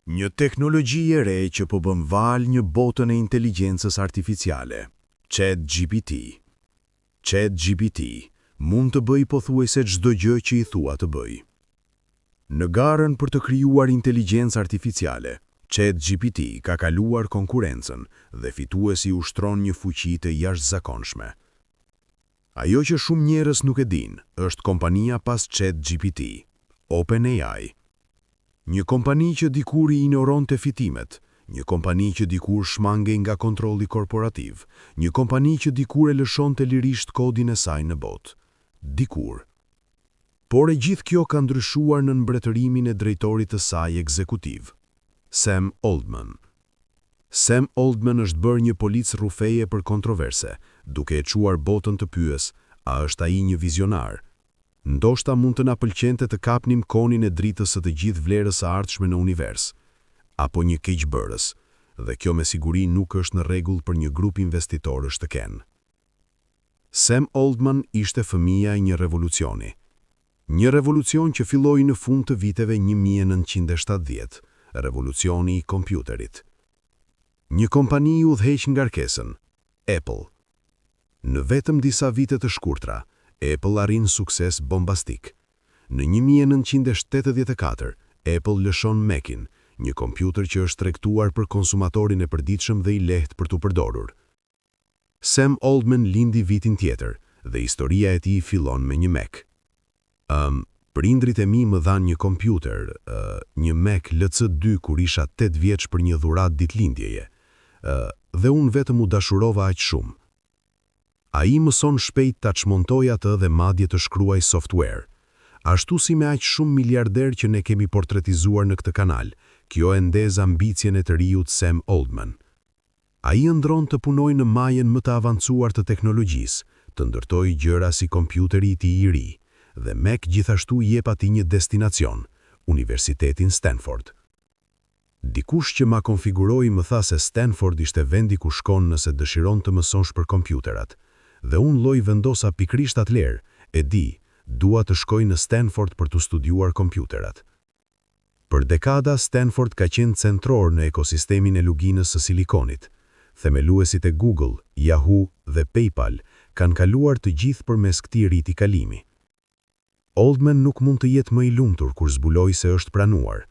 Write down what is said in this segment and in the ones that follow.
Një teknologji e re që po bën val një botën e inteligjencës artificiale, ChatGPT. ChatGPT mund të bëj pothuajse çdo gjë që i thua të bëj. Në garën për të krijuar inteligjencë artificiale, ChatGPT ka kaluar konkurrencën dhe fituesi ushtron një fuqi të jashtëzakonshme. Ajo që shumë njerëz nuk e dinë është kompania pas ChatGPT, OpenAI. Një kompani që dikur i ignoronte fitimet, një kompani që dikur shmangej nga kontrolli korporativ, një kompani që dikur e lëshonte lirisht kodin e saj në botë. Dikur. Por e gjithë kjo ka ndryshuar në mbretërimin e drejtorit të saj ekzekutiv, Sam Altman. Sam Altman është bërë një polic rrufeje për kontroverse, duke e quar botën të pyes, a është ai një vizionar? Ndoshta mund të na pëlqente të kapnim konin e dritës së të gjithë vlerës së ardhshme në univers, apo një keqbërës, dhe kjo me siguri nuk është në rregull për një grup investitorësh të kenë. Sam Altman ishte fëmia e një revolucioni. Një revolucion që filloi në fund të viteve 1970, revolucioni i kompjuterit. Një kompani u udhëheq ngarkesën, Apple. Në vetëm disa vite të shkurtra, Apple arrin sukses bombastik. Në 1984, Apple lëshon Mac-in, një kompjuter që është tregtuar për konsumatorin e përditshëm dhe i lehtë për t'u përdorur. Sam Altman lindi vitin tjetër dhe historia e tij fillon me një Mac. Prindrit e mi më dhanë një kompjuter, një Mac LC2 kur isha 8 vjeç për një dhuratë ditëlindjeje, dhe unë vetëm u dashurova aq shumë. Ai mëson shpejt ta çmontoj atë dhe madje të shkruaj software. Ashtu si me aq shumë miliarder që ne kemi portretizuar në këtë kanal, kjo e ndez ambicjen e të riut Sam Altman. Ai ëndron të punojë në majën më të avancuar të teknologjisë, të ndërtojë gjëra si kompjuteri i tij i ri, dhe Mac gjithashtu i jep atij një destinacion, Universitetin Stanford. Dikush që ma konfiguroi më tha se Stanford ishte vendi ku shkon nëse dëshiron të mësonsh për kompjuterat. Dhe unë lloj vendosa pikrisht atëherë, e di, dua të shkoj në Stanford për të studiuar kompjuterat. Për dekada Stanford ka qenë centror në ekosistemin e luginës së Silikonit. Themeluesit e Google, Yahoo dhe PayPal kanë kaluar të gjithë përmes këtij riti kalimi. Altman nuk mund të jetë më i lumtur kur zbuloi se është pranuar.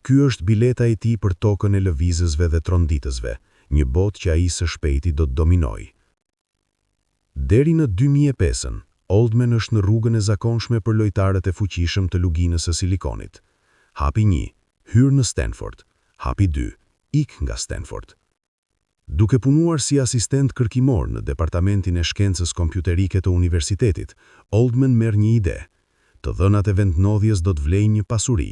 Ky është bileta e tij për tokën e lëvizësve dhe tronditësve, një botë që ai së shpejti do të dominojë. Deri në 2005, Altman është në rrugën e zakonshme për lojtarët e fuqishëm të luginës së Silikonit. Hapi 1, hyr në Stanford. Hapi 2, ik nga Stanford. Duke punuar si asistent kërkimor në departamentin e shkencës kompjuterike të universitetit, Altman merr një ide. Të dhënat e vendnodhjes do të vlejnë një pasuri.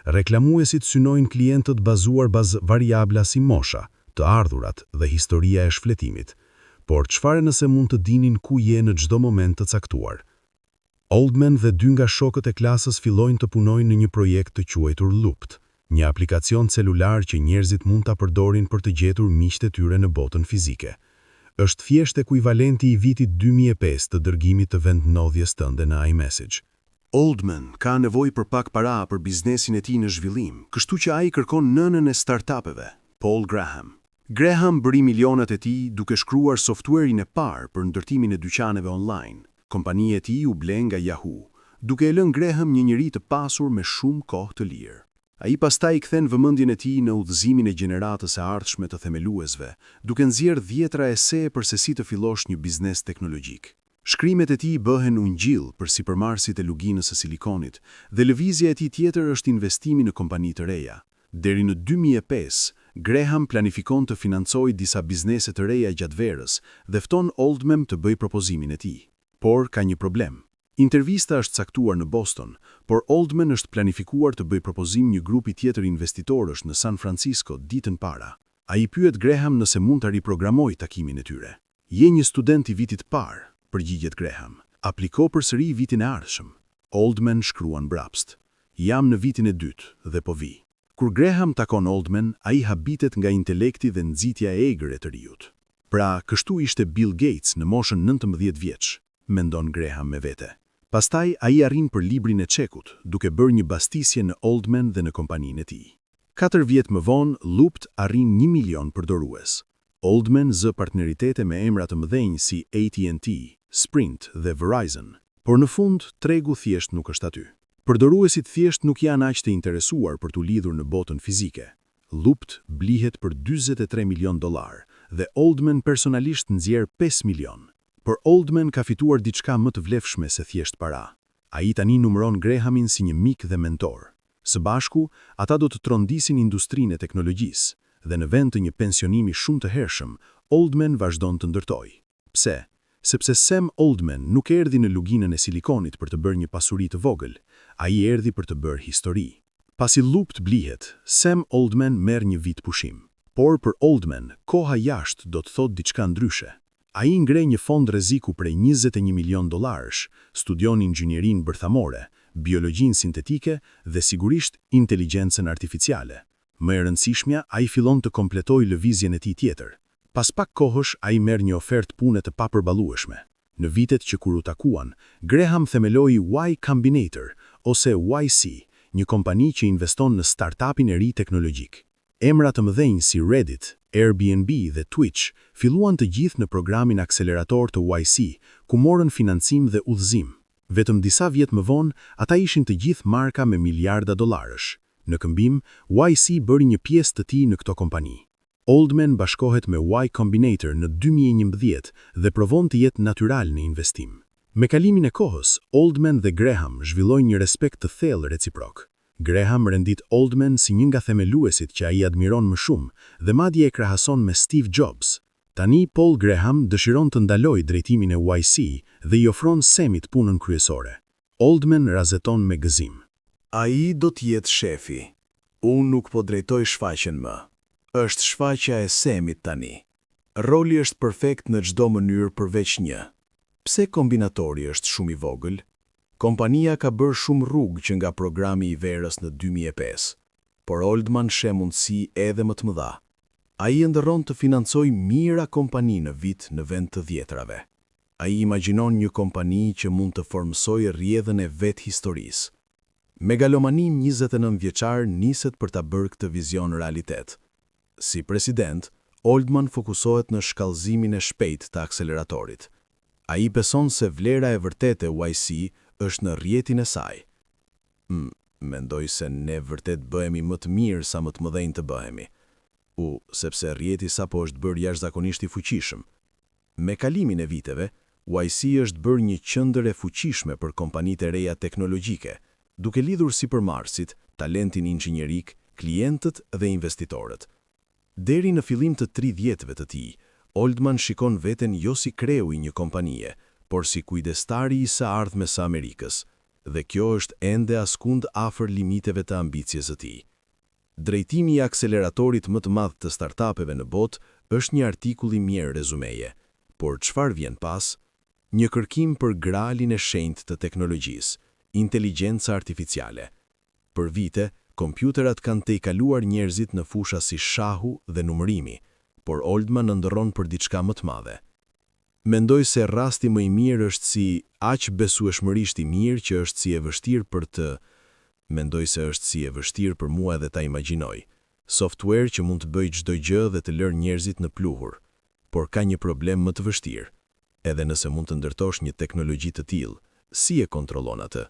Reklamuesit synojnë klientët bazuar bazë variabla si mosha, të ardhurat dhe historia e shfletimit. Por çfarë nëse mund të dinin ku je në çdo moment të caktuar? Altman dhe 2 nga shokët e klasës fillojnë të punojnë në një projekt të quajtur Loopt, një aplikacion celular që njerëzit mund ta përdorin për të gjetur miqtë e tyre në botën fizike. Është thjesht ekuivalenti i vitit 2005 të dërgimit të vendnodhjes tënde në iMessage. Altman ka nevojë për pak para për biznesin e tij në zhvillim, kështu që ai kërkon nënën e startupeve, Paul Graham. Graham bëri milionat e tij duke shkruar softwarein e parë për ndërtimin e dyqaneve online. Kompania e tij u ble nga Yahoo, duke e lënë Graham një njeri të pasur me shumë kohë të lirë. Ai pastaj kthen vëmendjen e tij në udhëzimin e gjeneratës së ardhshme të themeluesve, duke nxjerrë 10 ese për se si të fillosh një biznes teknologjik. Shkrimet e tij bëhen ungjill për sipërmarrësit e luginës së Silikonit, dhe lëvizja e tij tjetër është investimi në kompani të reja. Deri në 2005, Graham planifikon të financojë disa biznese të reja gjatë verës dhe fton Altman të bëjë propozimin e tij. Por ka një problem. Intervista është caktuar në Boston, por Altman është planifikuar të bëjë propozim një grupi tjetër investitorësh në San Francisco ditën para. Ai pyet Graham nëse mund ta riprogramojë takimin e tyre. Je një student i vitit parë, përgjigjet Graham. Apliko përsëri vitin e ardhshëm. Altman shkruan mbrapsht. Jam në vitin e dytë dhe po vi. Kur Graham takon Altman, ai habitet nga intelekti dhe nxitja e egër e të riut. Pra, kështu ishte Bill Gates në moshën 19 vjeç, mendon Graham me vete. Pastaj ai arrin për librin e çekut, duke bërë një bastisje në Altman dhe në kompaninë e tij. 4 vjet më vonë, Loopt arrin 1 milion përdorues. Oldman zë partneritete me emra të mëdhenj si AT&T, Sprint dhe Verizon, por në fund tregu thjesht nuk është aty. Përdoruesit thjesht nuk janë aq të interesuar për t'u lidhur në botën fizike. Loopt blihet për $43 milion dhe Oldman personalisht nxjerr 5 milion. Por Oldman ka fituar diçka më të vlefshme se thjesht para. Ai tani numëron Grahamin si një mik dhe mentor. Së bashku, ata do të trondisin industrinë e teknologjisë, dhe në vend të një pensionimi shumë të hershëm, Oldman vazhdon të ndërtojë. Pse? Sepse Sam Oldman nuk erdhi në luginën e silikonit për të bërë një pasuri të vogël, ai erdhi për të bërë histori. Pasi Loopt blihet, Sam Oldman merr një vit pushim. Por për Oldman, koha jashtë do të thotë diçka ndryshe. Ai ngre një fond rreziku prej $21 milion, studion inxhinierin bërthamore, biologjinë sintetike dhe sigurisht inteligjencën artificiale. Më e rëndësishmja, ai fillon të kompletojë lëvizjen e tij tjetër. Pas pak kohësh, ai merr një ofertë pune të papërballueshme. Në vitet që kur u takuan, Graham themeloi Y Combinator ose YC, një kompani që investon në startupin e ri teknologjik. Emra të mëdhenj si Reddit, Airbnb dhe Twitch filluan të gjithë në programin akselerator të YC, ku morën financim dhe udhëzim. Vetëm disa vjet më vonë, ata ishin të gjithë marka me miliarda dollarësh. Në këmbim, YC bëri një pjesë të tij në këto kompani. Oldman bashkohet me Y Combinator në 2011 dhe provon të jetë natyral në investim. Me kalimin e kohës, Oldman dhe Graham zhvillojnë një respekt të thellë reciprok. Graham rendit Oldman si një nga themeluesit që ai admiron më shumë dhe madje e krahason me Steve Jobs. Tani Paul Graham dëshiron të ndalojë drejtimin e YC dhe i ofron Samit punën kryesore. Oldman razeton me gëzim. Ai do të jetë shefi. Unë nuk po drejtoj shfaqjen më. Është shfaqja e Samit tani. Roli është perfekt në çdo mënyrë përveç një. Pse kombinatori është shumë i vogël? Kompania ka bërë shumë rrugë që nga programi i verës në 2005, por Oldman sheh mundësi edhe më të mëdha. Ai ndërron të financojë mira kompani në vit në vend të dhjetrave. Ai imagjinon një kompani që mund të formsojë rrjedhën e vet historisë. Megalomani 29 vjeçar niset për ta bërë këtë vizion realitet. Si president, Oldman fokusohet në shkallëzimin e shpejtë të akseleratorit. Ai beson se vlera e vërtetë e YC është në rrjetin e saj. Mendoj se ne vërtet bëhemi më të mirë sa më të mëdhenj të bëhemi. Sepse rrjeti sapo është bërë jashtëzakonisht i fuqishëm. Me kalimin e viteve, YC është bërë një qendër e fuqishme për kompanitë e reja teknologjike, duke lidhur sipërmarrësit, talentin inxhinierik, klientët dhe investitorët. Deri në fillim të 30-ve të tij, Oldman shikon veten jo si kreu i një kompanie, por si kujdestari i së ardhmes së Amerikës, dhe kjo është ende askund afër limiteve të ambicjes së tij. Drejtimi i akseleratorit më të madh të startupeve në botë është një artikull i mirë rezumeje, por çfarë vjen pas? Një kërkim për gralin e shenjtë të teknologjisë, inteligjenca artificiale. Për vite, kompjuterat kanë tejkaluar njerëzit në fusha si shahu dhe numërimi, por Oldman ndërron për diçka më të madhe. Mendoj se rasti më i mirë është si aq besueshmërisht i mirë që është si e vështirë për mua edhe ta imagjinoj. Software që mund të bëjë çdo gjë dhe të lërë njerëzit në pluhur, por ka një problem më të vështirë. Edhe nëse mund të ndërtosh një teknologji të tillë, si e kontrollon atë?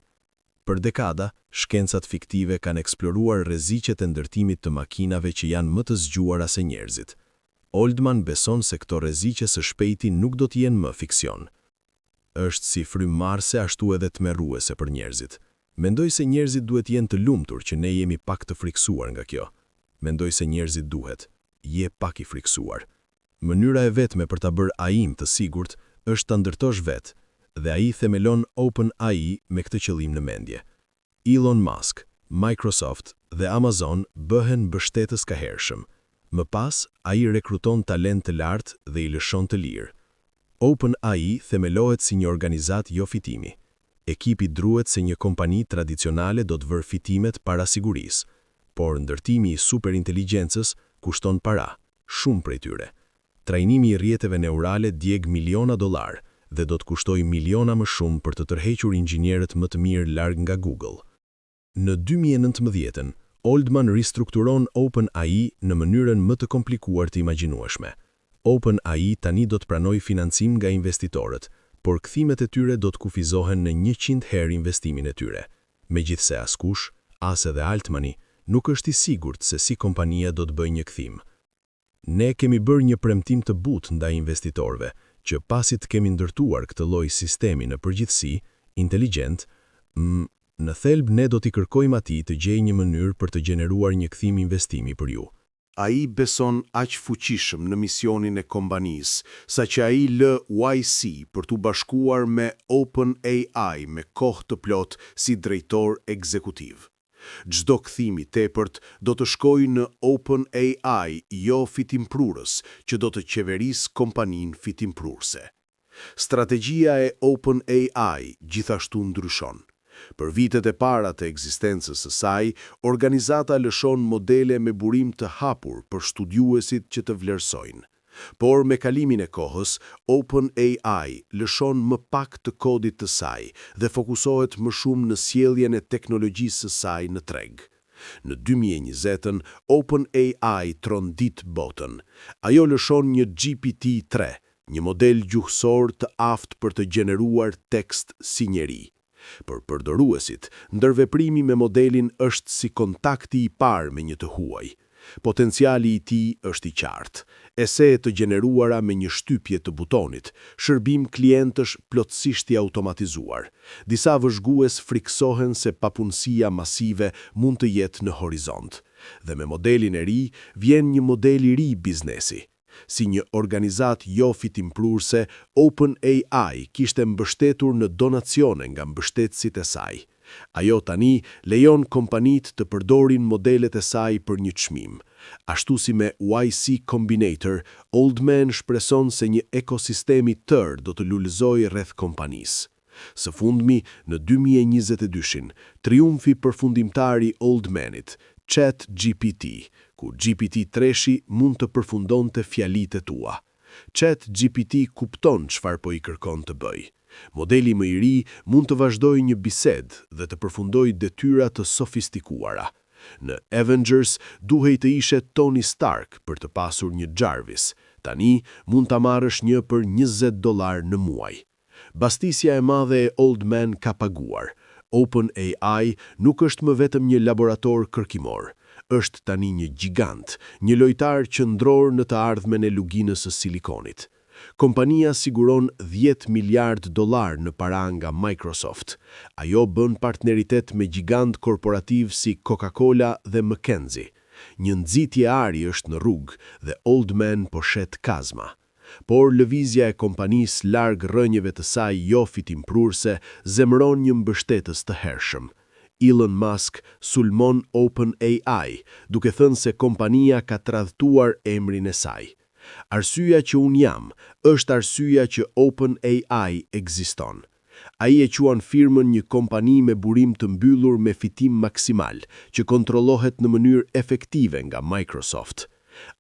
Për dekada, shkencat fiktive kanë eksploruar rreziqet e ndërtimit të makinave që janë më të zgjuara se njerëzit. Oldman beson se këto rreziqe së shpejti nuk do të jenë më fiksion. Është si frymëmarrëse ashtu edhe tmerruese për njerëzit. Mendoj se njerëzit duhet jenë të lumtur që ne jemi pak të friksuar nga kjo. Mendoj se njerëzit duhet, je pak i friksuar. Mënyra e vetme për ta bërë AI-n të sigurt është ta ndërtosh vetë, dhe ai themelon OpenAI me këtë qëllim në mendje. Elon Musk, Microsoft dhe Amazon bëhen mbështetës ka hershëm. Më pas, ai rekruton talent të lartë dhe i lëshon të lirë. OpenAI themelohet si një organizat jo fitimi. Ekipi druhet se një kompani tradicionale do të vërë fitimet para sigurisë, por ndërtimi i superinteligencës kushton para, shumë prej tyre. Trajnimi i rrjeteve neurale djeg miliona dollar dhe do të kushtoj miliona më shumë për të tërhequr inxhinierët më të mirë larg nga Google. Në 2019, Oldman ristrukturon OpenAI në mënyrën më të komplikuar të imagjinueshme. OpenAI tani do të pranojë financim nga investitorët, por kthimet e tyre do të kufizohen në 100 herë investimin e tyre. Megjithse askush, as edhe Altmani, nuk është i sigurt se si kompania do të bëjë një kthim. Ne kemi bërë një premtim të butë ndaj investitorëve, që pasi të kemi ndërtuar këtë lloj sistemi në përgjithësi, inteligjent, në thelb ne do t'i kërkojmë atij të gjejë një mënyrë për të gjeneruar një kthim investimi për ju. Ai beson aq fuqishëm në misionin e kompanisë, saqë ai lë YC për t'u bashkuar me OpenAI me kohë të plot si drejtor ekzekutiv. Çdo kthim i tepërt do të shkojë në OpenAI, jo fitimprurës, që do të qeverisë kompaninë fitimprurëse. Strategjia e OpenAI gjithashtu ndryshon. Për vitet e para të ekzistencës së saj, organizata lëshon modele me burim të hapur për studiuesit që të vlerësojnë. Por me kalimin e kohës, OpenAI lëshon më pak të kodit të saj dhe fokusohet më shumë në sjelljen e teknologjisë së saj në treg. Në 2020, OpenAI trondit botën. Ajo lëshon një GPT-3, një model gjuhësor të aftë për të gjeneruar tekst si njeri. Për përdoruesit, ndërveprimi me modelin është si kontakti i parë me një të huaj. Potenciali i tij është i qartë. Ese të gjeneruara me një shtypje të butonit, shërbim klientësh plotësisht i automatizuar. Disa vëzhgues friksohen se papunësia masive mund të jetë në horizont. Dhe me modelin e ri, vjen një model i ri biznesi. Si një organizat jo fitimprurëse, OpenAI kishte mbështetur në donacione nga mbështetësit e saj. Ajo tani lejon kompanit të përdorin modelet e saj për një çmim. Ashtu si me YC Combinator, Oldman shpreson se një ekosistem i tërë do të lulëzojë rreth kompanisë. Së fundmi, në 2022, triumfi përfundimtar i Oldmanit, ChatGPT, ku GPT-3 mund të përfundonte fjalitë tua. ChatGPT kupton çfarë po i kërkon të bëjë. Modeli më i ri mund të vazhdojë një bisedë dhe të përfundojë detyra të sofistikuara. Në Avengers duhej të ishe Tony Stark për të pasur një Jarvis. Tani mund ta marrësh një për $20 në muaj. Bastisja e madhe e Oldman ka paguar. OpenAI nuk është më vetëm një laborator kërkimor. Është tani një gjigant, një lojtar qendror në të ardhmen e luginës së Silikonit. Kompania siguron $10 miliard në para nga Microsoft. Ajo bën partneritet me gjigant korporativ si Coca-Cola dhe McKinsey. Një nxitje ari është në rrugë dhe Oldman po shet kazma. Por lëvizja e kompanisë larg rrënjeve të saj jo fitimprurëse zemëron një mbështetës të hershëm. Elon Musk sulmon OpenAI, duke thënë se kompania ka tradhtuar emrin e saj. Arsyeja që unë jam, është arsyeja që OpenAI ekziston. Ai e quan firmën një kompani me burim të mbyllur me fitim maksimal, që kontrollohet në mënyrë efektive nga Microsoft.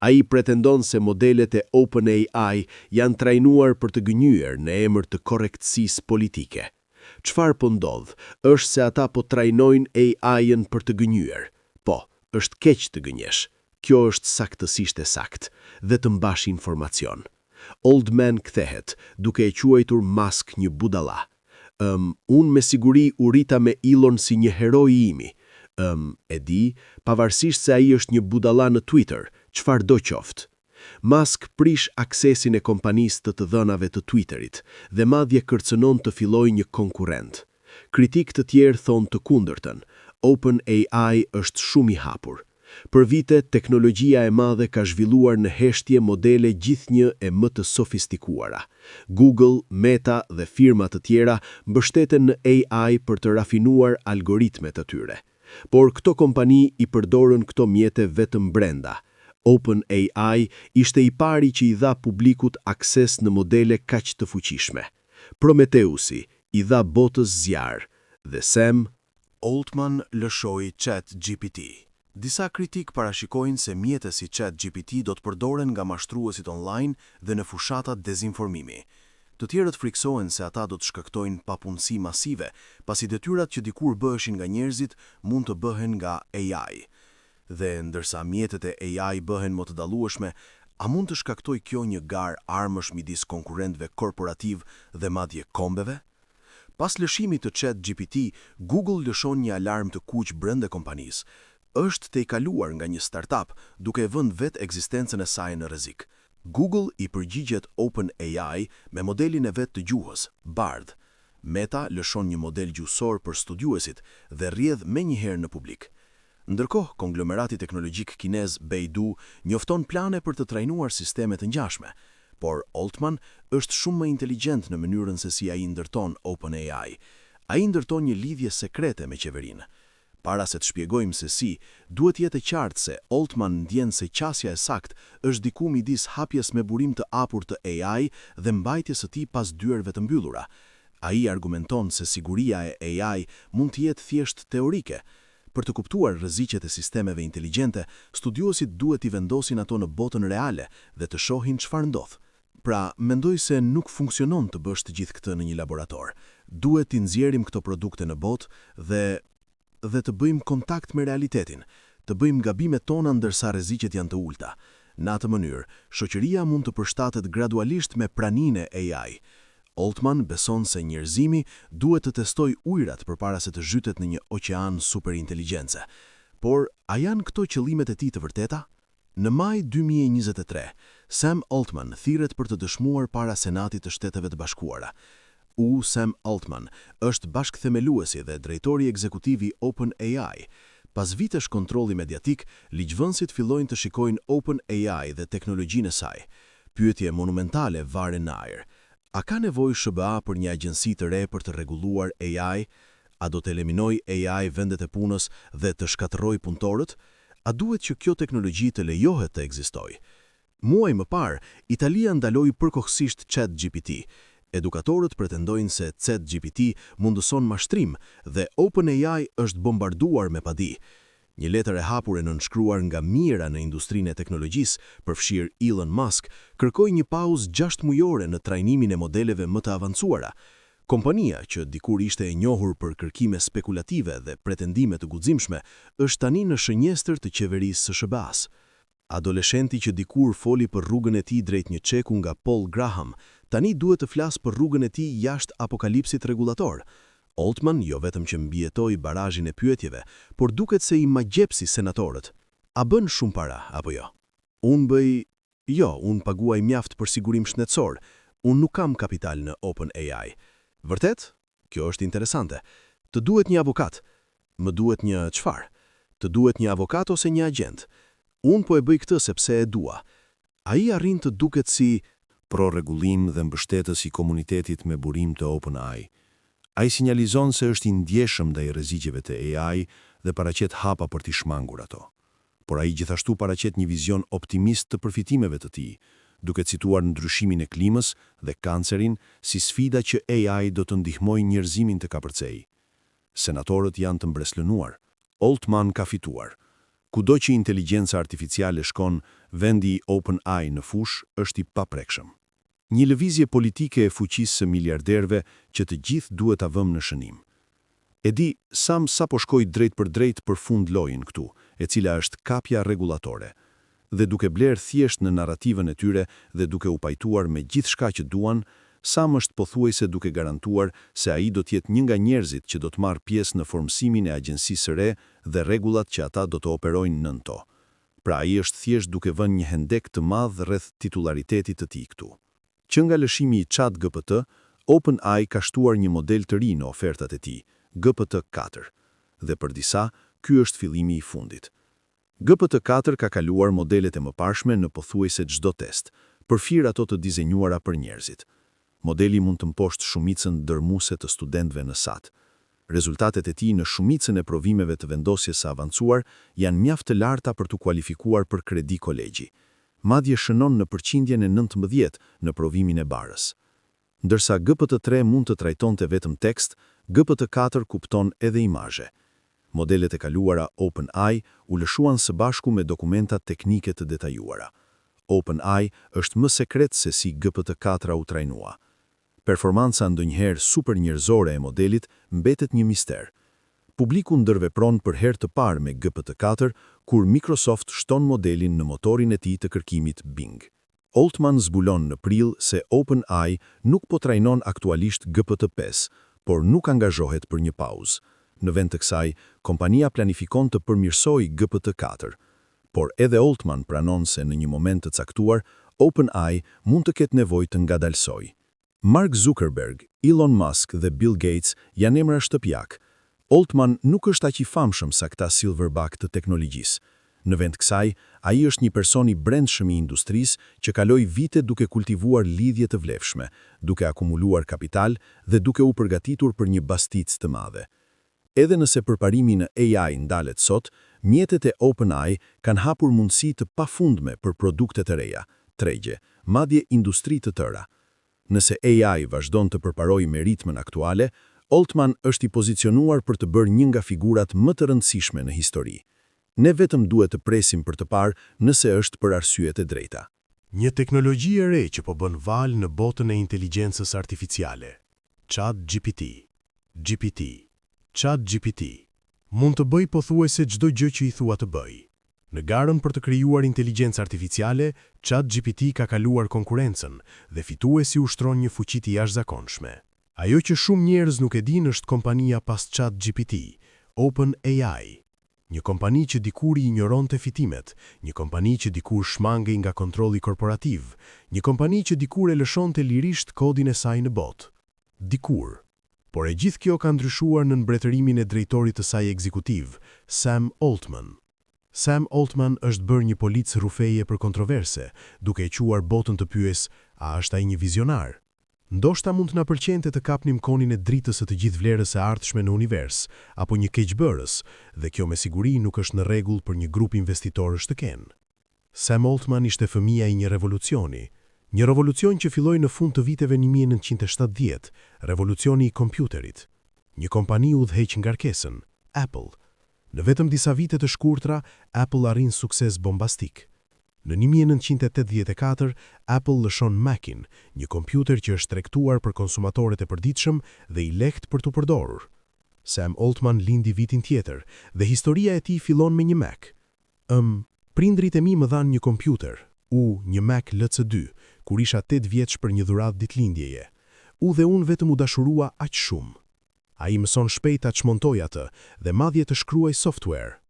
Ai pretendon se modelet e OpenAI janë trajnuar për të gënyer në emër të korrektësisë politike. Çfarë po ndodh, është se ata po trajnojnë AI-n për të gënyer. Po, është keq të gënjesh. Kjo është saktësisht e saktë dhe të mbash informacion. Oldman kthehet, duke e quajtur Musk një budalla. Unë me siguri u rita me Elon si një heroi imi. E di, pavarësisht se ai është një budalla në Twitter, çfarë do qoftë. Musk prish aksesin e kompanisë të dhënave të Twitterit dhe madje kërcënon të fillojë një konkurrent. Kritik të tjerë thonë të kundërtën. OpenAI është shumë i hapur. Për vite, teknologjia e madhe ka zhvilluar në heshtje modele gjithnjë e më të sofistikuara. Google, Meta dhe firma të tjera mbështeten në AI për të rafinuar algoritmet e tyre. Por këto kompani i përdorën këto mjete vetëm brenda. OpenAI ishte i pari që i dha publikut akses në modele kaq të fuqishme. Prometheusi i dha botës zjarr dhe Sam Altman lëshoi ChatGPT. Disa kritik parashikojnë se mjete si ChatGPT do të përdoren nga mashtruesit online dhe në fushatat dezinformimi. Të tjerët friksohen se ata do të shkaktojnë papunësi masive, pasi detyrat që dikur bëheshin nga njerëzit mund të bëhen nga AI. Dhe ndërsa mjetet e AI bëhen më të dallueshme, a mund të shkaktoj kjo një garë armësh midis konkurrentëve korporativ dhe madje kombeve? Pas lëshimit të ChatGPT, Google lëshon një alarm të kuq brenda kompanisë. Është të i kaluar nga një startup duke vënë vetë ekzistencën e saj në rrezik. Google i përgjigjet OpenAI me modelin e vetë të gjuhës, Bard. Meta lëshon një model gjuhësor për studiuesit dhe rrjedh menjëherë në publik. Ndërkohë, konglomerati teknologjik kinez Baidu njofton plane për të trajnuar sisteme të ngjashme, por Altman është shumë më inteligjent në mënyrën se si ai ndërton OpenAI. Ai ndërton një lidhje sekrete me qeverinë. Para se të shpjegojmë se si, duhet jetë e qartë se Altman ndjen se qasja e saktë është diku midis hapjes me burim të hapur të AI dhe mbajtjes së tij pas dyerve të mbyllura. Ai argumenton se siguria e AI mund të jetë thjesht teorike. Për të kuptuar rreziqet e sistemeve inteligjente, studiuesit duhet i vendosin ato në botën reale dhe të shohin çfarë ndodh. Pra, mendoj se nuk funksionon të bësh të gjithë këtë në një laborator. Duhet t'i nxjerrim këto produkte në botë dhe të bëjmë kontakt me realitetin, të bëjmë gabimet tona ndërsa rreziqet janë të ulta. Në atë mënyrë, shoqëria mund të përshtatet gradualisht me praninë e AI. Altman beson se njerëzimi duhet të testojë ujërat përpara se të zhytet në një oqean superinteligjence. Por, a janë këto qëllimet e tij të vërteta? Në maj 2023, Sam Altman thirret për të dëshmuar para Senatit të Shteteve të Bashkuara. Sam Altman është bashkëthemeluesi dhe drejtori ekzekutiv i OpenAI. Pas vitesh kontrolli mediatik, ligjvënësit fillojnë të shikojnë OpenAI dhe teknologjinë e saj. Pyetje monumentale varen në ajër. A ka nevojë SBA për një agjenci të re për të rregulluar AI? A do të eliminojë AI vendet e punës dhe të shkatërrojë punëtorët? A duhet që kjo teknologji të lejohet të ekzistojë? Muaj më parë, Italia ndaloi përkohësisht ChatGPT. Edukatorët pretendojnë se ChatGPT mundëson mashtrim dhe OpenAI është bombarduar me padi. Një letër e hapur e nënshkruar nga mira në industrinë e teknologjisë, përfshirë Elon Musk, kërkoi një pauzë 6 mujore në trajnimin e modeleve më të avancuara. Kompania, që dikur ishte e njohur për kërkime spekulative dhe pretendime të guximshme, është tani në shënjestër të qeverisë së SBA-s. Adoleshenti që dikur foli për rrugën e tij drejt një çeku nga Paul Graham, tani duhet të flasë për rrugën e tij jashtë apokalipsit rregullator. Altman jo vetëm që mbijetoi barazhin e pyetjeve, por duket se i magjepsi senatorët. A bën shumë para apo jo? Unë paguaj mjaft për sigurim shëndetësor. Unë nuk kam kapital në OpenAI. Vërtet? Kjo është interesante. Të duhet një avokat. Më duhet një çfarë? Të duhet një avokat ose një agent. Unë po e bëj këtë sepse e dua. Ai arrin të duket si pro-rregullim dhe mbështetës i komunitetit me burim të OpenAI. Ai sinjalizon se është i ndjeshëm ndaj rreziqeve të AI dhe paraqet hapa për t'i shmangur ato. Por ai gjithashtu paraqet një vizion optimist të përfitimeve të tij, duke cituar ndryshimin e klimës dhe kancerin si sfida që AI do të ndihmojë njerëzimin të kapërcej. Senatorët janë të mbreslënuar. Altman ka fituar. Kudo që inteligjenca artificiale shkon, vendi i OpenAI në fush është i paprekshëm. Një lëvizje politike e fuqisë së miliarderëve që të gjithë duhet ta vëmë në shënim. E di, Sam sapo shkoi drejt për fund lojën këtu, e cila është kapja rregullatore. Dhe duke bler thjesht në narrativën e tyre dhe duke u pajtuar me gjithçka që duan, Sam është pothuajse duke garantuar se ai do të jetë një nga njerëzit që do të marrë pjesë në formsimin e agjencisë së re dhe rregullat që ata do të operojnë nën to. Pra ai është thjesht duke vënë një hendek të madh rreth titullaritetit të tij këtu. Që nga lëshimi i ChatGPT, OpenAI ka shtuar një model të ri në ofertat e tij, GPT-4. Dhe për disa, ky është fillimi i fundit. GPT-4 ka kaluar modelet e mëparshme në pothuajse çdo test, përfshir ato të dizenjuara për njerëzit. Modeli mund të mposhtë shumicën dërmuese të studentëve në SAT. Rezultatet e tij në shumicën e provimeve të vendosjes së avancuar janë mjaft të larta për të kualifikuar për kredi kolegji. Madje shënon në përqindjen e 19 në provimin e barës. Ndërsa GPT-3 mund të trajtonte vetëm tekst, GPT-4 kupton edhe imazhe. Modelet e kaluara OpenAI u lëshuan së bashku me dokumenta teknike të detajuara. OpenAI është më sekret se si GPT-4 u trajnua. Performanca ndonjëherë super njerëzore e modelit mbetet një mister. Publiku ndërvepron për herë të parë me GPT-4 kur Microsoft shton modelin në motorin e tij të kërkimit Bing. Altman zbulon në prill se OpenAI nuk po trajnon aktualisht GPT-5, por nuk angazhohet për një pauzë. Në vend të kësaj, kompania planifikon të përmirësojë GPT-4. Por edhe Altman pranon se në një moment të caktuar, OpenAI mund të ketë nevojë të ngadalsojë. Mark Zuckerberg, Elon Musk dhe Bill Gates janë emra shtëpiak. Altman nuk është aq i famshëm sa këta silverback të teknologjisë. Në vend kësaj, ai është një person i brendshëm i industrisë që kaloi vite duke kultivuar lidhje të vlefshme, duke akumuluar kapital dhe duke u përgatitur për një basticë të madhe. Edhe nëse përparimi në AI ndalet sot, mjetet e OpenAI kanë hapur mundësi të pafundme për produkte të reja, tregje, madje industri të tëra. Nëse AI vazhdon të përparojë me ritmin aktuale, Altman është i pozicionuar për të bërë një nga figurat më të rëndësishme në histori. Ne vetëm duhet të presim për të parë nëse është për arsyet e drejta. Një teknologji e re që po bën val në botën e inteligjencës artificiale. ChatGPT. ChatGPT mund të bëj pothuajse çdo gjë që i thua të bëj. Në garën për të krijuar inteligjencë artificiale, ChatGPT ka kaluar konkurrencën dhe fituesi ushtron një fuqi të jashtëzakonshme. Ajo që shumë njerëz nuk e dinë është kompania pas ChatGPT, OpenAI. Një kompani që dikur i injoronte fitimet, një kompani që dikur shmangej nga kontrolli korporativ, një kompani që dikur e lëshonte lirisht kodin e saj në botë. Dikur. Por e gjithë kjo ka ndryshuar në mbretërimin e drejtorit të saj ekzekutiv, Sam Altman. Sam Altman është bërë një policë rufeje për kontroverse, duke e quar botën të pyes, a është ai një vizionar? Ndoshta mund të na pëlqente të kapnim konin e dritës së të gjithë vlerës së ardhshme në univers, apo një keqbërës, dhe kjo me siguri nuk është në rregull për një grup investitorësh të kenë. Sam Altman ishte fëmia i një revolucion që filloi në fund të viteve 1970, revolucioni i kompjuterit. Një kompani udhëheq ngarkesën, Apple. Në vetëm disa vite të shkurtra, Apple arrin sukses bombastik. Në 1984, Apple lëshon Macin, një kompjuter që është tregtuar për konsumatorët e përditshëm dhe i lehtë për të përdorur. Sam Altman lindi vitin tjetër dhe historia e tij fillon me një Mac. Prindrit e mi më dhanë një kompjuter, një Mac LC2, kur isha 8 vjeç për një dhuratë ditëlindjeje. Dhe unë vetëm u dashurua aq shumë. Ai mëson shpejt ta çmontoj atë dhe madje të shkruaj software.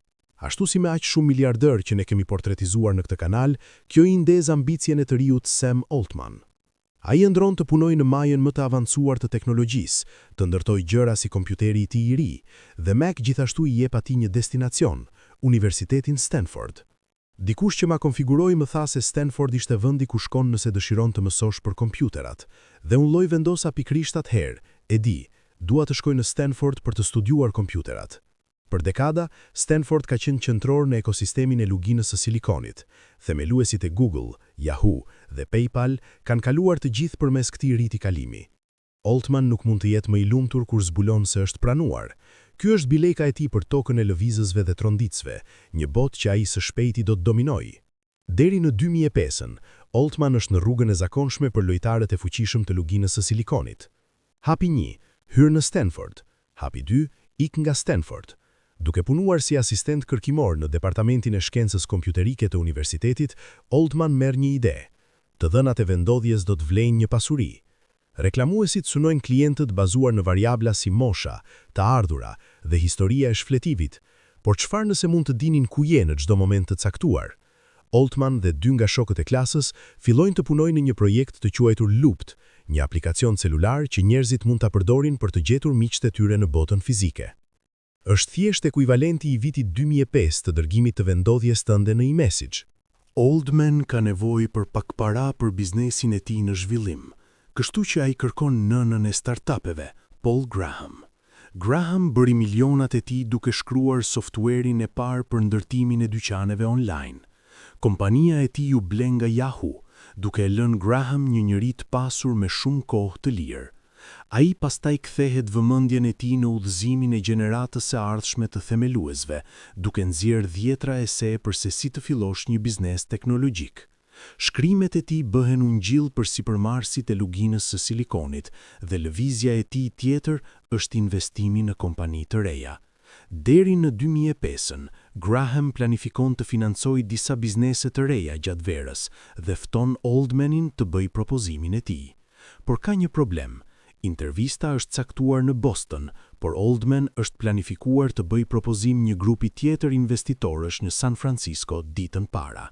Ashtu si me aq shumë miliardër që ne kemi portretizuar në këtë kanal, kjo i ndez ambicien e të riut Sam Altman. Ai ndron të punojë në majën më të avancuar të teknologjisë, të ndërtojë gjëra si kompjuteri i tij i ri, dhe Mac gjithashtu i jep atij një destinacion, Universitetin Stanford. Dikush që ma konfiguroi më tha se Stanford ishte vendi ku shkon nëse dëshiron të mësosh për kompjuterat, dhe unë lloj vendosa pikrisht atëherë, e di, dua të shkoj në Stanford për të studiuar kompjuterat. Për dekada, Stanford ka qenë qendror në ekosistemin e luginës së Silikonit. Themeluesit e Google, Yahoo dhe PayPal kanë kaluar të gjithë përmes këtij riti kalimi. Altman nuk mund të jetë më i lumtur kur zbulon se është pranuar. Ky është bileka e tij për tokën e lëvizësve dhe tronditësve, një botë që ai së shpejti do të dominojë. Deri në 2005, Altman është në rrugën e zakonshme për lojtarët e fuqishëm të luginës së Silikonit. Hapi 1, hyr në Stanford. Hapi 2, ik nga Stanford. Duke punuar si asistent kërkimor në Departamentin e Shkencës Kompjuterike të Universitetit, Altman merr një ide. Të dhënat e vendodhjes do të vlejnë një pasuri. Reklamuesit synojnë klientët bazuar në variabla si mosha, të ardhura dhe historia e shfletivit, por çfarë nëse mund të dinin ku je në çdo moment të caktuar? Altman dhe 2 nga shokët e klasës fillojnë të punojnë në një projekt të quajtur Loopt, një aplikacion celular që njerëzit mund ta përdorin për të gjetur miqtë e tyre në botën fizike. Është thjesht ekuivalenti i vitit 2005 të dërgimit të vendodhjes tënde në e-message. Altman ka nevojë për pak para për biznesin e tij në zhvillim, kështu që ai kërkon nënën e startupeve, Paul Graham. Graham bëri milionat e tij duke shkruar softwarein e parë për ndërtimin e dyqaneve online. Kompania e tij u ble nga Yahoo, duke e lënë Graham një njerëz të pasur me shumë kohë të lirë. Ai pastaj kthehet vëmendjen e tij në udhëzimin e gjeneratës së ardhshme të themeluesve, duke nxjerrë 10 ese për se si të fillosh një biznes teknologjik. Shkrimet e tij bëhen ungjill për sipërmarrësit e luginës së Silikonit dhe lëvizja e tij tjetër është investimi në kompani të reja. Deri në 2005, Graham planifikon të financojë disa biznese të reja gjatë verës dhe fton Oldmanin të bëjë propozimin e tij. Por ka një problem. Intervista është caktuar në Boston, por Oldman është planifikuar të bëjë propozim një grupi tjetër investitorësh në San Francisco ditën para.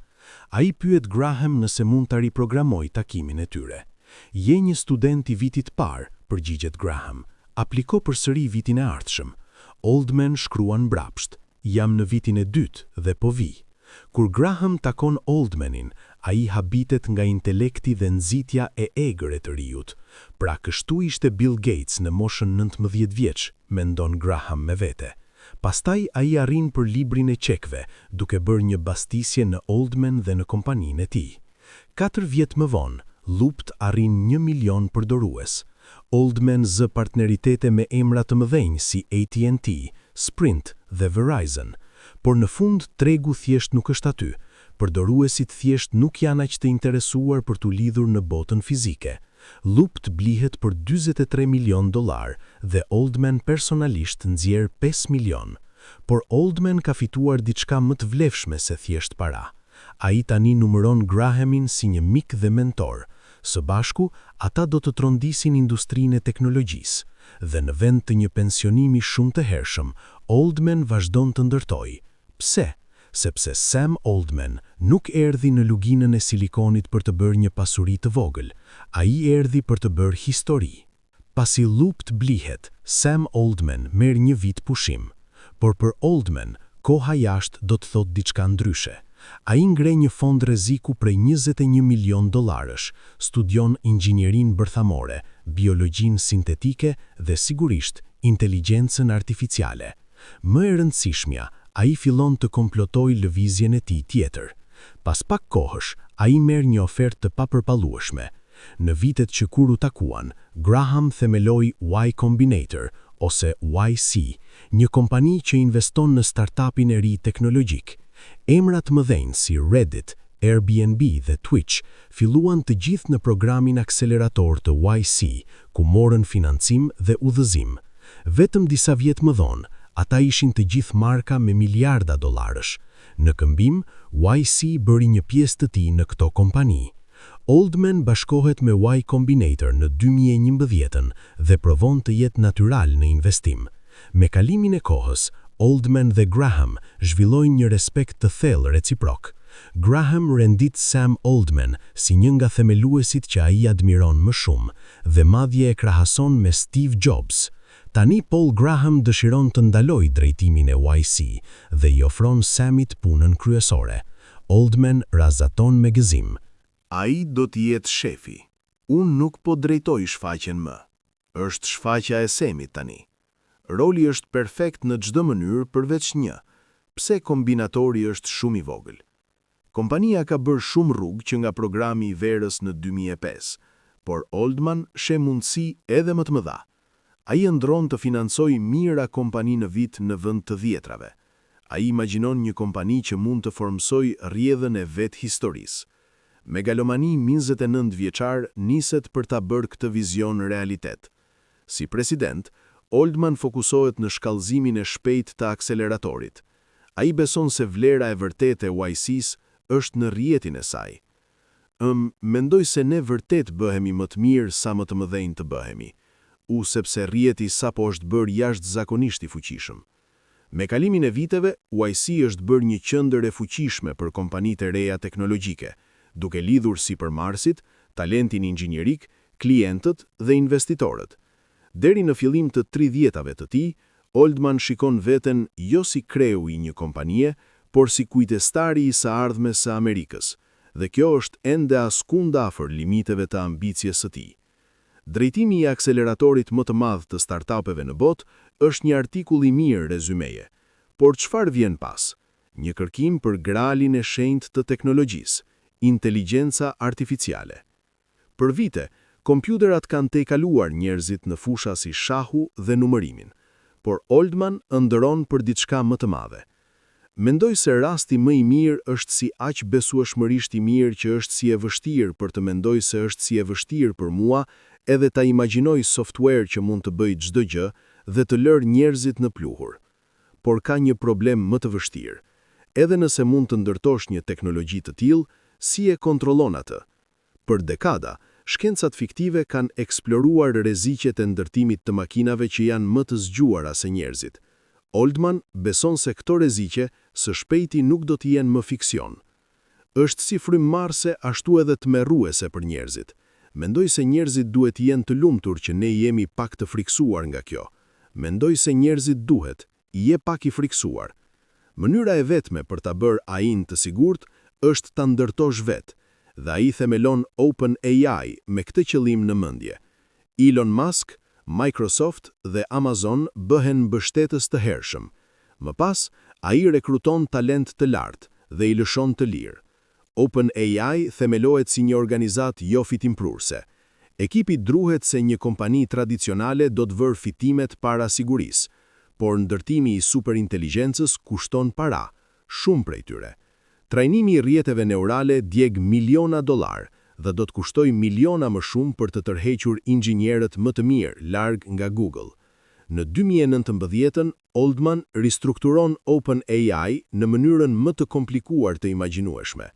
Ai pyet Graham nëse mund të riprogramojë takimin e tyre. Je një student i vitit parë, përgjigjet Graham. Apliko përsëri vitin e ardhshëm. Oldman shkruan mbrapsht. Jam në vitin e dytë dhe po vi. Kur Graham takon Oldmanin, ai habitet nga intelekti dhe nxitja e egër e të rijut. Pra kështu ishte Bill Gates në moshën 19 vjeç, mendon Graham me vete. Pastaj ai arrin për librin e çekve, duke bërë një bastisje në Oldman dhe në kompaninë e tij. 4 vjet më vonë, Loopt arrin 1 milion përdorues. Oldman zë partneritete me emra të mëdhenj si AT&T, Sprint dhe Verizon, por në fund tregu thjesht nuk është aty. Përdoruesit thjesht nuk janë aq të interesuar për t'u lidhur në botën fizike. Loopt blihet për $43 milion dhe Oldman personalisht nxjerr 5 milion. Por Oldman ka fituar diçka më të vlefshme se thjesht para. Ai tani numëron Grahamin si një mik dhe mentor. Së bashku, ata do të trondisin industrinë e teknologjisë, dhe në vend të një pensionimi shumë të hershëm, Oldman vazhdon të ndërtojë. Pse? Sepse Sam Oldman nuk erdhi në luginën e silikonit për të bërë një pasuri të vogël, ai erdhi për të bërë histori. Pasi Loopt blihet, Sam Oldman merr një vit pushim, por për Oldman, koha jashtë do të thotë diçka ndryshe. Ai ngre një fond rreziku prej $21 milion, studion inxhinierin bërthamore, biologjinë sintetike dhe sigurisht inteligjencën artificiale. Më e rëndësishmja, ai fillon të komplotojë lëvizjen e tij tjetër. Pas pak kohësh, ai merr një ofertë të papërpallueshme. Në vitet që kur u takuan, Graham themeloi Y Combinator ose YC, një kompani që investon në startupin e ri teknologjik. Emrat mëdhenj si Reddit, Airbnb dhe Twitch filluan të gjithë në programin akselerator të YC, ku morën financim dhe udhëzim. Vetëm disa vjet më vonë, ata ishin të gjithë marka me miliarda dollarësh. Në këmbim, YC bëri një pjesë të tij në këto kompani. Oldman bashkohet me Y Combinator në 2011 dhe provon të jetë natyral në investim. Me kalimin e kohës, Oldman dhe Graham zhvillojnë një respekt të thellë reciprok. Graham rendit Sam Oldman si një nga themeluesit që ai admiron më shumë dhe madje e krahason me Steve Jobs. Tani Paul Graham dëshiron të ndalojë drejtimin e YC dhe i ofron Samit punën kryesore. Oldman razaton me gëzim. Ai do të jetë shefi. Unë nuk po drejtoj shfaqjen më. Është shfaqja e Samit tani. Roli është perfekt në çdo mënyrë përveç një. Pse kombinatori është shumë i vogël. Kompania ka bërë shumë rrugë që nga programi i verës në 2005, por Oldman sheh mundësi edhe më të mëdha. Ai ndron të financojë mira kompani në vit në vend të dhjetrave. Ai imagjinon një kompani që mund të formsojë rrjedhën e vet historisë. Megalomani 29 vjeçar niset për ta bërë këtë vizion realitet. Si president, Oldman fokusohet në shkallëzimin e shpejtë të akseleratorit. Ai beson se vlera e vërtetë e YC-s është në rrjetin e saj. Mendoj se ne vërtet bëhemi më të mirë sa më të mëdhenj të bëhemi, sepse rrjeti sapo është bërë jashtëzakonisht i fuqishëm. Me kalimin e viteve, YC është bërë një qendër e fuqishme për kompanitë e reja teknologjike, duke lidhur sipërmarrësit, talentin inxhinierik, klientët dhe investitorët. Deri në fillim të 30-tave të tij, Oldman shikon veten jo si kreu i një kompanie, por si kujtestari i së ardhmes së Amerikës, dhe kjo është ende askund afër limiteve të ambicjes së tij. Drejtimi i akseleratorit më të madh të startupeve në botë është një artikull i mirë rezumeje, por çfarë vjen pas? Një kërkim për gralin e shenjtë të teknologjisë, inteligjenca artificiale. Për vite, kompjuterat kanë tejkaluar njerëzit në fusha si shahu dhe numërimin, por Oldman ëndëron për diçka më të madhe. Mendoj se rasti më i mirë është si aq besueshmërisht i mirë që është si e vështirë për të mendoj se është si e vështirë për mua edhe ta imagjinoj software që mund të bëjë çdo gjë dhe të lërë njerëzit në pluhur. por ka një problem më të vështirë. Edhe nëse mund të ndërtosh një teknologji të tillë, si e kontrollon atë? Për dekada, shkencat fiktive kanë eksploruar rreziqet e ndërtimit të makinave që janë më të zgjuara se njerëzit. Oldman beson se këto rreziqe së shpejti nuk do të jenë më fiksion. Është si frymëmarrëse ashtu edhe tmerruese për njerëzit. Mendoj se njerëzit duhet jenë të lumtur që ne jemi pak të friksuar nga kjo. Mendoj se njerëzit duhet, je pak i friksuar. Mënyra e vetme për ta bërë AI-n të sigurt është ta ndërtosh vetë, dhe ai themelon OpenAI me këtë qëllim në mendje. Elon Musk, Microsoft dhe Amazon bëhen mbështetës të hershëm. Më pas, ai rekruton talent të lartë dhe i lëshon të lirë. OpenAI themelohet si një organizat jo fitimprurse. Ekipi druhet se një kompani tradicionale do të vërë fitimet para sigurisë, por ndërtimi i superinteligencës kushton para, shumë prej tyre. Trajnimi i rrjeteve neurale djeg miliona dollar dhe do të kushtoj miliona më shumë për të tërhequr inxhinierët më të mirë larg nga Google. Në 2019, Oldman ristrukturon OpenAI në mënyrën më të komplikuar të imagjinueshme.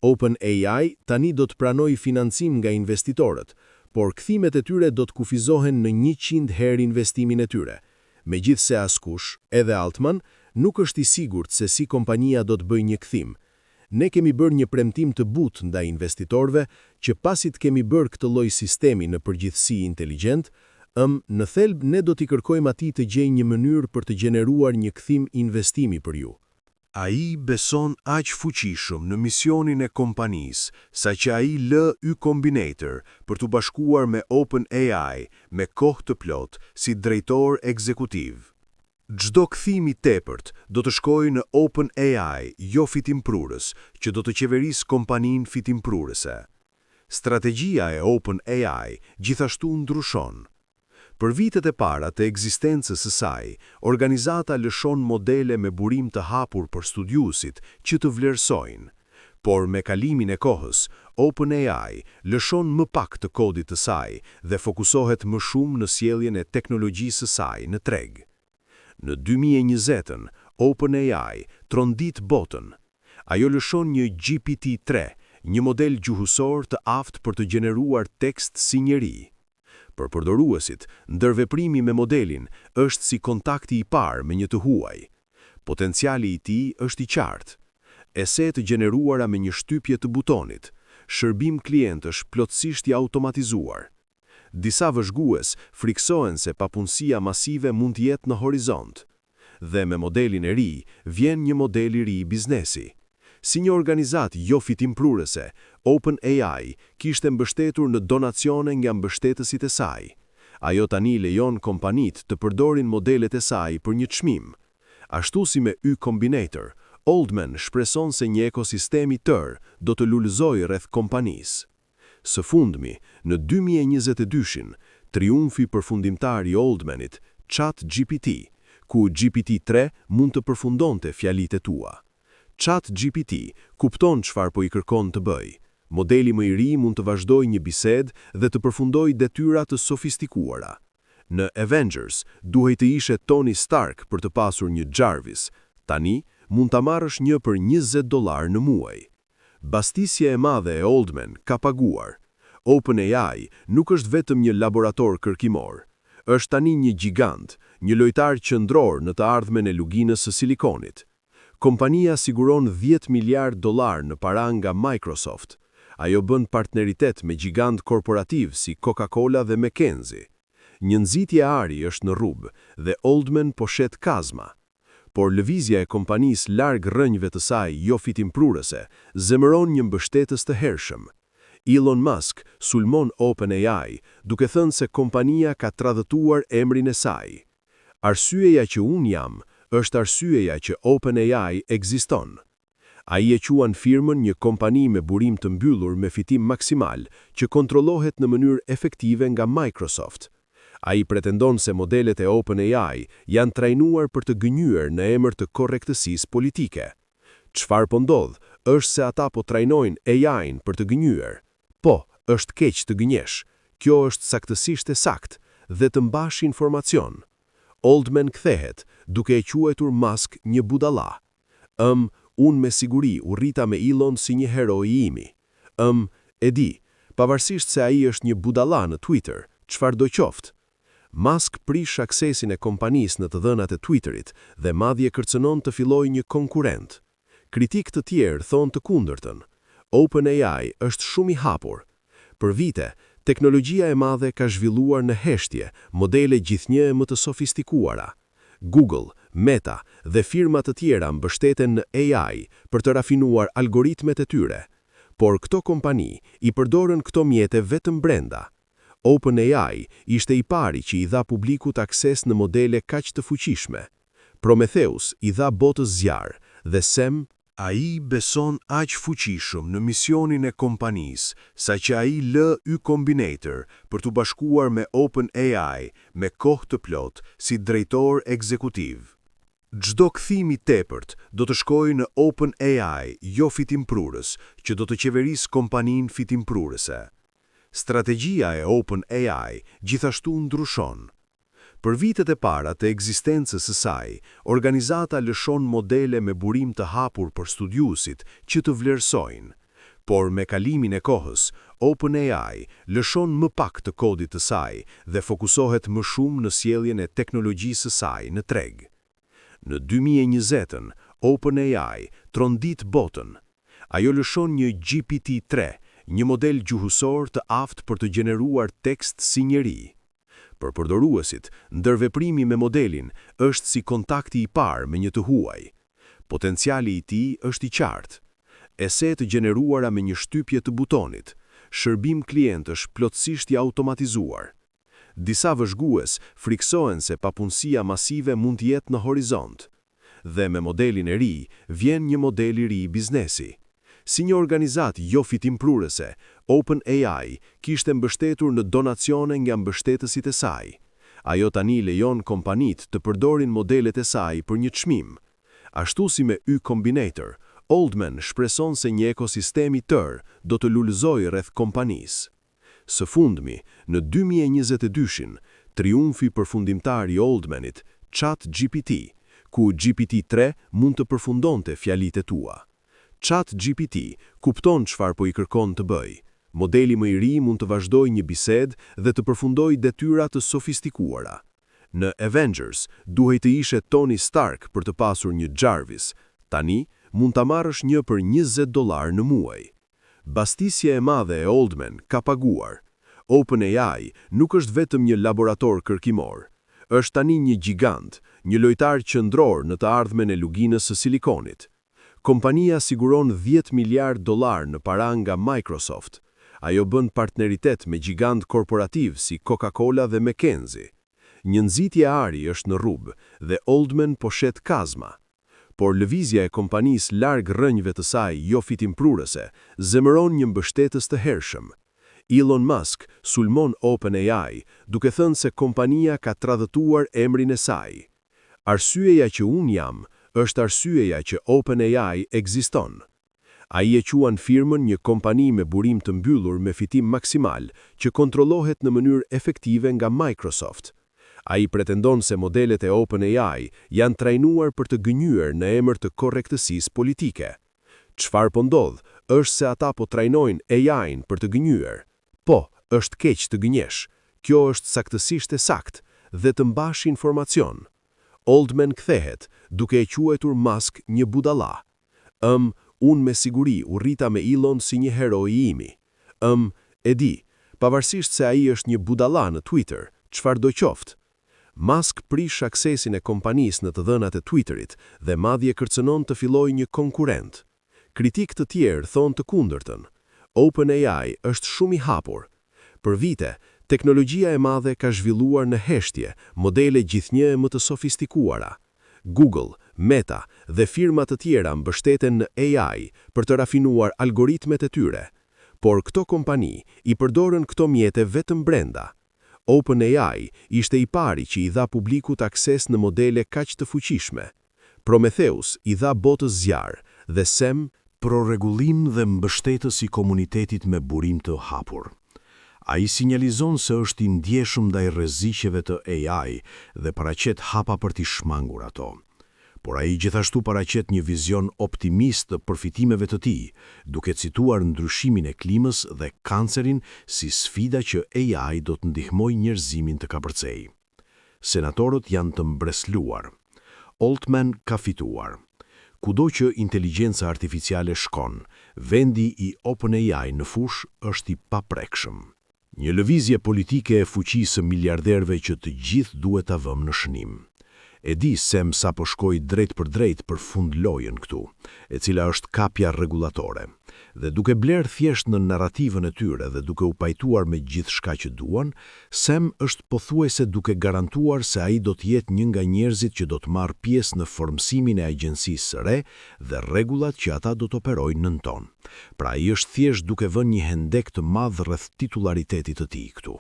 OpenAI tani do të pranojë financim nga investitorët, por kthimet e tyre do të kufizohen në 100 herë investimin e tyre. Megjithse askush, edhe Altman, nuk është i sigurt se si kompania do të bëjë një kthim. Ne kemi bërë një premtim të butë ndaj investitorëve që pasi të kemi bërë këtë lloj sistemi në përgjithësi inteligjent, në thelb ne do t'i kërkojmë atij të gjejë një mënyrë për të gjeneruar një kthim investimi për ju. AI beson aq fuqishëm në misionin e kompanisë, sa që ai lë Y Combinator për të bashkuar me OpenAI me kohë të plot si drejtor ekzekutiv. Çdo kthim i tepërt do të shkojë në OpenAI jo fitimprurës, që do të qeverisë kompaninë fitimprurëse. Strategjia e OpenAI gjithashtu ndryshon. Për vitet e para të ekzistencës së saj, organizata lëshon modele me burim të hapur për studiuesit që të vlerësojnë. Por me kalimin e kohës, OpenAI lëshon më pak të kodit të saj dhe fokusohet më shumë në sjelljen e teknologjisë së saj në treg. Në 2020, OpenAI trondit botën. Ajo lëshon një GPT-3, një model gjuhësor të aftë për të gjeneruar tekst si njeri. Për përdoruesit, ndërveprimi me modelin është si kontakti i parë me një të huaj. Potenciali i tij është i qartë. Ese të gjeneruara me një shtypje të butonit, shërbim klientësh plotësisht i automatizuar. Disa vëzhgues friksohen se papunësia masive mund të jetë në horizont. Dhe me modelin e ri, vjen një model i ri i biznesi. Si një organizat jo fitimprurëse, OpenAI kishte mbështetur në donacione nga mbështetësit e saj. Ajo tani lejon kompanit të përdorin modelet e saj për një çmim. Ashtu si me Y Combinator, Oldman shpreson se një ekosistem i tërë do të lulëzojë rreth kompanisë. Së fundmi, në 2022, triumfi përfundimtar i Oldmanit, ChatGPT, ku GPT-3 mund të përfundonte fjalitë e tua. ChatGPT kupton çfarë po i kërkon të bëjë. Modeli më i ri mund të vazhdojë një bisedë dhe të përfundojë detyra të sofistikuara. Në Avengers duhej të ishe Tony Stark për të pasur një Jarvis. Tani mund ta marrësh një për $20 në muaj. Bastisja e madhe e Oldman ka paguar. OpenAI nuk është vetëm një laborator kërkimor. Është tani një gjigant, një lojtar qendror në të ardhmen e luginës së silikonit. Kompania siguron $10 miliard në para nga Microsoft. Ajo bën partneritet me gjigant korporativ si Coca-Cola dhe McKinsey. Një nxitje ari është në rrugë dhe Oldman po shet kazma. Por lëvizja e kompanisë larg rrënjve të saj jo fitimprurëse zemëron një mbështetës të hershëm. Elon Musk sulmon OpenAI duke thënë se kompania ka tradhëtuar emrin e saj. Arsyeja që unë jam është arsyeja që OpenAI ekziston. Ai e quan firmën një kompani me burim të mbyllur me fitim maksimal që kontrollohet në mënyrë efektive nga Microsoft. Ai pretendon se modelet e OpenAI janë trajnuar për të gënjur në emër të korrektësisë politike. Çfarë po ndodh është se ata po trajnojnë AI-n për të gënjur. Po, është keq të gënjesh. Kjo është saktësisht e saktë dhe të mbash informacion. Oldman kthehet, duke e quajtur Musk një budalla. Unë me siguri u rrita me Elon si një hero i imi. E di, pavarësisht se ai është një budalla në Twitter, çfarëdo qoftë. Musk prish aksesin e kompanisë në të dhënat e Twitterit dhe madje kërcënon të fillojë një konkurrent. Kritikë të tjerë thonë të kundërtën. OpenAI është shumë i hapur. Për vite, teknologjia e madhe ka zhvilluar në heshtje modele gjithnjë më të sofistikuara. Google, Meta dhe firma të tjera mbështeten në AI për të rafinuar algoritmet e tyre. Por këto kompani i përdorën këto mjete vetëm brenda. OpenAI ishte i pari që i dha publikut akses në modele kaq të fuqishme. Prometheus i dha botës zjarr dhe Sam, ai beson aq fuqishëm në misionin e kompanisë, sa që ai lë Y Combinator për të bashkuar me OpenAI me kohë të plot si drejtor ekzekutiv. Çdo kthim i tepërt do të shkojë në OpenAI, jo fitimprurës, që do të qeverisë kompaninë fitimprurëse. Strategjia e OpenAI gjithashtu ndryshon. Për vitet e para të ekzistencës së saj, organizata lëshon modele me burim të hapur për studiuesit që të vlerësojnë. Por me kalimin e kohës, OpenAI lëshon më pak të kodit të saj dhe fokusohet më shumë në sjelljen e teknologjisë së saj në treg. Në 2020, OpenAI trondit botën. Ajo lëshon një GPT-3, një model gjuhësor të aftë për të gjeneruar tekst si njeri. Për përdoruesit, ndërveprimi me modelin është si kontakti i parë me një të huaj. Potenciali i tij është i qartë. Ese të gjeneruara me një shtypje të butonit, shërbim klientësh plotësisht i automatizuar. Disa vëzhgues friksohen se papunësia masive mund të jetë në horizont. Dhe me modelin e ri, vjen një model i ri biznesi. Si një organizat jo fitimprurëse, OpenAI kishte mbështetur në donacione nga mbështetësit e saj. Ajo tani lejon kompanit të përdorin modelet e saj për një çmim. Ashtu si me Y Combinator, Oldman shpreson se një ekosistem i tërë do të lulëzojë rreth kompanisë. Së fundmi, në 2022, triumfi përfundimtar i Oldmanit, ChatGPT, ku GPT-3 mund të përfundonte fjalitë e tua. ChatGPT kupton çfarë po i kërkon të bëj. Modeli më i ri mund të vazhdojë një bisedë dhe të përfundojë detyra të sofistikuara. Në Avengers, duhej të ishe Tony Stark për të pasur një Jarvis. Tani, mund ta marrësh një për $20 në muaj. Bastisja e madhe e Oldman ka paguar. OpenAI nuk është vetëm një laborator kërkimor. Është tani një gjigant, një lojtar qendror në të ardhmen e luginës së Silikonit. Kompania siguron $10 miliard në para nga Microsoft. Ajo bën partneritet me gjigant korporativ si Coca-Cola dhe McKinsey. Një nxitje ari është në rrugë dhe Oldman po shet kazma. Por lëvizja e kompanisë larg rrënjve të saj jo fitimprurëse zemëron një mbështetës të hershëm. Elon Musk sulmon OpenAI duke thënë se kompania ka tradhëtuar emrin e saj. Arsyeja që unë jam është arsyeja që OpenAI ekziston. Ai e quan firmën një kompani me burim të mbyllur me fitim maksimal që kontrollohet në mënyrë efektive nga Microsoft. Ai pretendon se modelet e OpenAI janë trajnuar për të gënjur në emër të korrektësisë politike. Çfarë po ndodh është se ata po trajnojnë AI-n për të gënjur. Po, është keq të gënjesh. Kjo është saktësisht e saktë dhe të mbash informacion. Oldman kthehet, duke e quajtur Musk një budalla. Unë me siguri u rrita me Elon si një hero i imi. E di, pavarësisht se ai është një budalla në Twitter, çfarëdo qoftë. Musk prish aksesin e kompanisë në të dhënat e Twitterit dhe madje kërcënon të fillojë një konkurrent. Kritikë të tjerë thonë të kundërtën. OpenAI është shumë i hapur. Për vite, teknologjia e madhe ka zhvilluar në heshtje modele gjithnjë më të sofistikuara. Google, Meta dhe firma të tjera mbështeten në AI për të rafinuar algoritmet e tyre. Por këto kompani i përdorën këto mjete vetëm brenda. OpenAI ishte i pari që i dha publikut akses në modele kaq të fuqishme. Prometheus i dha botës zjarr dhe Sam pro rregullim dhe mbështetës i komunitetit me burim të hapur. A i sinjalizon se është i ndjeshëm ndaj rreziqeve të AI dhe paraqet hapa për t'i shmangur ato. Por a i gjithashtu paraqet një vizion optimist të përfitimeve të tij, duke cituar ndryshimin e klimës dhe kancerin si sfida që AI do të ndihmojë njerëzimin të kapërcej. Senatorët janë të mbresluar. Altman ka fituar. Kudo që inteligjenca artificiale shkon, vendi i OpenAI në fush është i paprekshëm. Një lëvizje politike e fuqisë miliarderëve që të gjithë duhet ta vëmë në shënim. E di sem sa po shkoj drejt për fund lojën këtu, e cila është kapja rregullatore. Dhe duke blerë thjesht në narrativën e tyre dhe duke u pajtuar me gjithçka që duan, Sam është pothuajse duke garantuar se ai do të jetë një nga njerëzit që do të marrë pjesë në formsimin e agjencisë së re dhe rregullat që ata do të operojnë nën ton. Pra ai është thjesht duke vënë një hendek të madh rreth titullaritetit të tij këtu.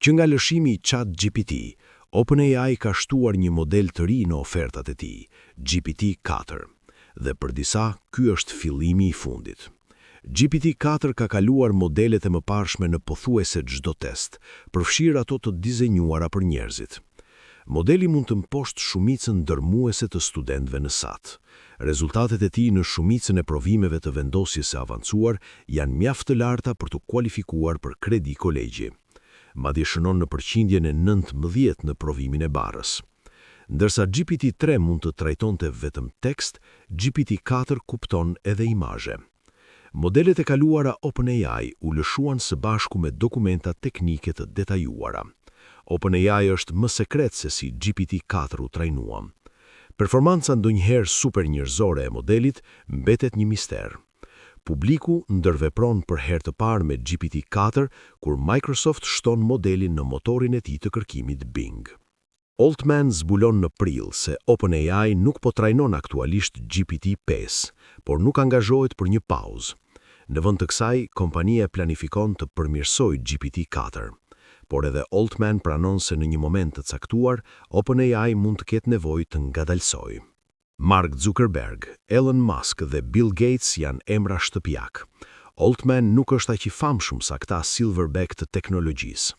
Që nga lëshimi i ChatGPT, OpenAI ka shtuar një model të ri në ofertat e tij, GPT-4, dhe për disa ky është fillimi i fundit. GPT-4 ka kaluar modelet e mëparshme në pothuajse çdo test, përfshirë ato të dizenjuara për njerëzit. Modeli mund të mposhtë shumicën dërmuese të studentëve në SAT. Rezultatet e tij në shumicën e provimeve të vendosjes së avancuar janë mjaft të larta për të kualifikuar për kredi kolegji. Madje shënon në përqindjen e 19 në provimin e barrës. Ndërsa GPT-3 mund të trajtonte vetëm tekst, GPT-4 kupton edhe imazhe. Modelet e kaluara OpenAI u lëshuan së bashku me dokumenta teknike të detajuara. OpenAI është më sekret se si GPT-4 u trajnua. Performanca ndonjëherë super njerëzore e modelit mbetet një mister. Publiku ndërvepron për herë të parë me GPT-4 kur Microsoft shton modelin në motorin e tij të kërkimit Bing. Altman zbulon në prill se OpenAI nuk po trajnon aktualisht GPT-5, por nuk angazhohet për një pauzë. Në vend të kësaj, kompania planifikon të përmirësojë GPT-4. Por edhe Altman pranon se në një moment të caktuar, OpenAI mund të ketë nevojë të ngadalsojë. Mark Zuckerberg, Elon Musk dhe Bill Gates janë emra shtëpiak. Altman nuk është aq i famshëm sa këta silverback të teknologjisë.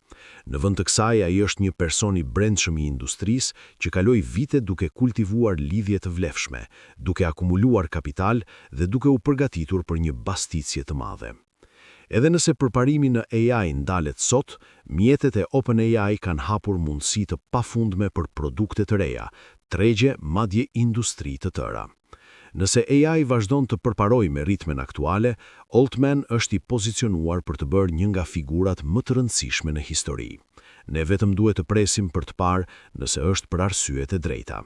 Në vend të kësaj, ai është një person i brendshëm i industrisë që kaloi vite duke kultivuar lidhje të vlefshme, duke akumuluar kapital dhe duke u përgatitur për një basticje të madhe. Edhe nëse përparimi në AI ndalet sot, mjetet e OpenAI kanë hapur mundësi të pafundme për produkte të reja, tregje madje industri të tëra. Nëse AI vazhdon të përparojë me ritmen aktuale, Altman është i pozicionuar për të bërë një nga figurat më të rëndësishme në histori. Ne vetëm duhet të presim për të parë nëse është për arsyet e drejta.